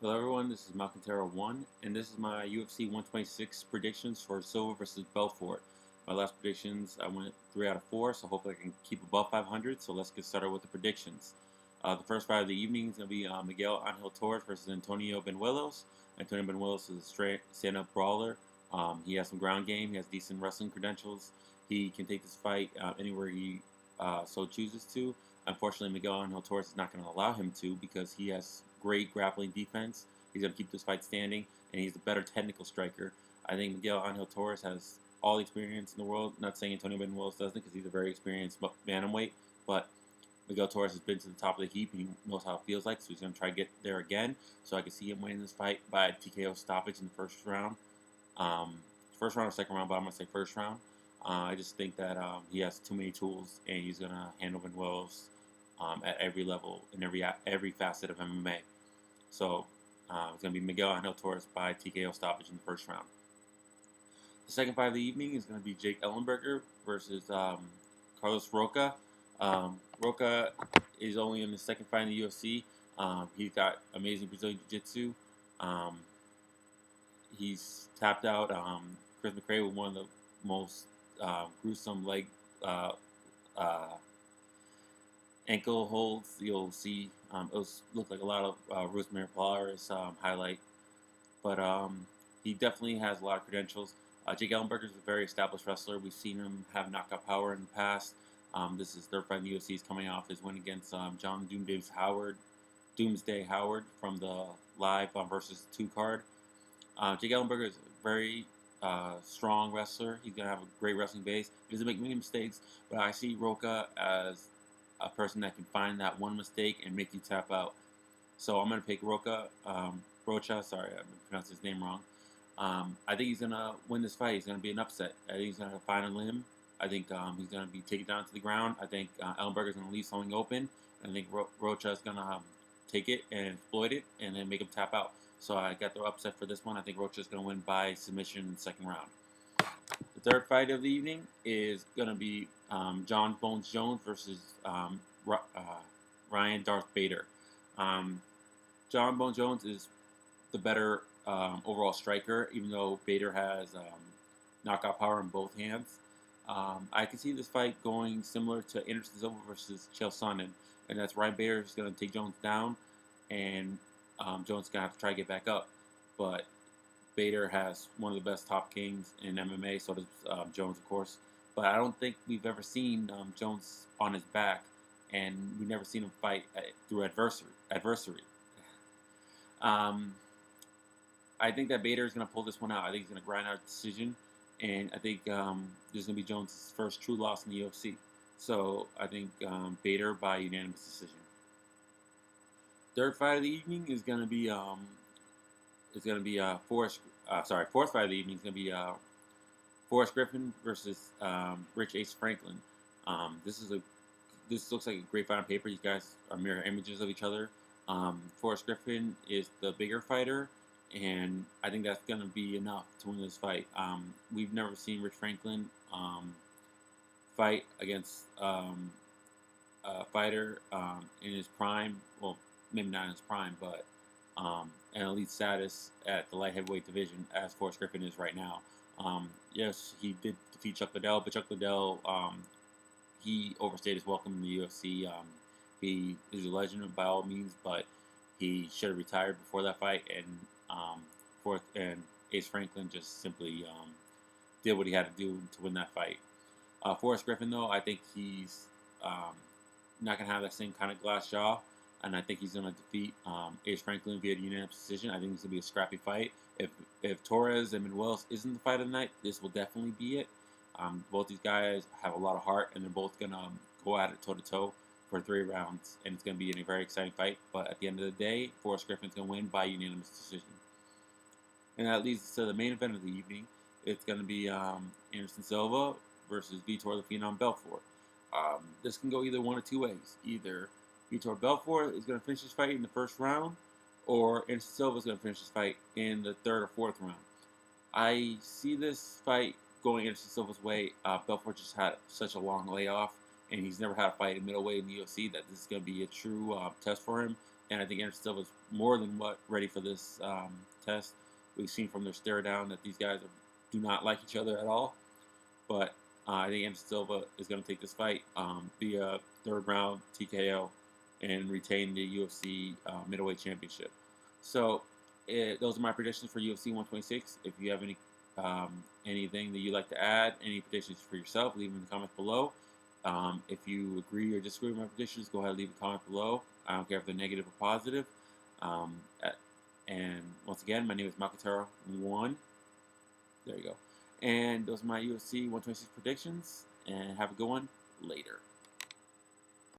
Hello everyone, this is Malcantero1, and this is my UFC 126 predictions for Silva versus Belfort. My last predictions, I went 3 out of 4, so hopefully I can keep above 500, so let's get started with the predictions. The first fight of the evening is going to be Miguel Torres versus Antonio Banuelos. Antonio Banuelos is a straight stand-up brawler. He has some ground game, he has decent wrestling credentials. He can take this fight anywhere he so chooses to. Unfortunately, Miguel Torres is not going to allow him to because he has great grappling defense. He's going to keep this fight standing, and he's a better technical striker. I think Miguel Torres has all the experience in the world. Not saying Antonio Banuelos doesn't, because he's a very experienced bantamweight, but Miguel Torres has been to the top of the heap, and he knows how it feels like, so he's going to try to get there again. So I can see him winning this fight by a TKO stoppage in the first round. First round or second round, but I'm going to say first round. I just think that he has too many tools, and he's going to handle Banuelos at every level in every facet of MMA. So it's going to be Miguel Torres by TKO stoppage in the first round. The second fight of the evening is going to be Jake Ellenberger versus Carlos Rocha. Rocha is only in his second fight in the UFC. He's got amazing Brazilian Jiu-Jitsu. He's tapped out Chris McRae with one of the most gruesome leg ankle holds you'll see. It looked like a lot of Rosemary Polaris highlight, but he definitely has a lot of credentials. Jake Ellenberger is a very established wrestler. We've seen him have knockout power in the past. This is his third fight in the UFC. He's coming off his win against John Doomsday Howard from the live versus 2 card. Jake Ellenberger is a very strong wrestler. He's going to have a great wrestling base. He doesn't make many mistakes, but I see Rocha as a person that can find that one mistake and make you tap out. So I'm going to pick Rocha. Sorry, I pronounced his name wrong. I think he's going to win this fight. He's going to be an upset. I think he's going to find a limb. I think he's going to be taken down to the ground. I think Ellenberger is going to leave something open. I think Rocha is going to take it and exploit it and then make him tap out. So I got the upset for this one. I think Rocha is going to win by submission in the second round. The third fight of the evening is going to be John Bones Jones versus Ryan Darth Bader. John Bones Jones is the better overall striker, even though Bader has knockout power in both hands. I can see this fight going similar to Anderson Silva versus Chael Sonnen, and that's Ryan Bader is going to take Jones down, and Jones is going to have to try to get back up. But Bader has one of the best top kings in MMA, so does Jones, of course. But I don't think we've ever seen Jones on his back, and we've never seen him fight through adversary. I think that Bader is going to pull this one out. I think he's going to grind out a decision, and I think this is going to be Jones' first true loss in the UFC. So I think Bader by unanimous decision. Third fight of the evening is going to be fourth fight of the evening is going to be Forrest Griffin versus Rich Ace Franklin. This looks like a great fight on paper. You guys are mirror images of each other. Forrest Griffin is the bigger fighter, and I think that's going to be enough to win this fight. We've never seen Rich Franklin fight against a fighter in his prime. Well, maybe not in his prime, but an elite status at the light heavyweight division as Forrest Griffin is right now. Yes, he did defeat Chuck Liddell, but Chuck Liddell, he overstayed his welcome in the UFC. He is a legend by all means, but he should have retired before that fight, and Ace Franklin just simply did what he had to do to win that fight. Forrest Griffin, though, I think he's not going to have that same kind of glass jaw, and I think he's going to defeat Ace Franklin via unanimous decision. I think it's going to be a scrappy fight. If Torres and Manuel isn't the fight of the night, this will definitely be it. Both these guys have a lot of heart, and they're both going to go at it toe-to-toe for 3 rounds, and it's going to be a very exciting fight. But at the end of the day, Forrest Griffin's going to win by unanimous decision. And that leads us to the main event of the evening. It's going to be Anderson Silva versus Vitor the Phenom Belfort. This can go either one of 2 ways. Either Vitor Belfort is going to finish this fight in the first round, or Anderson Silva is going to finish this fight in the 3rd or 4th round. I see this fight going Anderson Silva's way. Belfort just had such a long layoff, and he's never had a fight in middleweight in the UFC that this is going to be a true test for him. and I think Anderson Silva is more than ready for this test. We've seen from their stare down that these guys do not like each other at all. But I think Anderson Silva is going to take this fight via third round TKO and retain the UFC middleweight championship. So those are my predictions for UFC 126. If you have anything that you'd like to add, any predictions for yourself, leave them in the comments below. If you agree or disagree with my predictions, go ahead and leave a comment below. I don't care if they're negative or positive. And once again, my name is Makatero1. There you go. And those are my UFC 126 predictions. And have a good one. Later.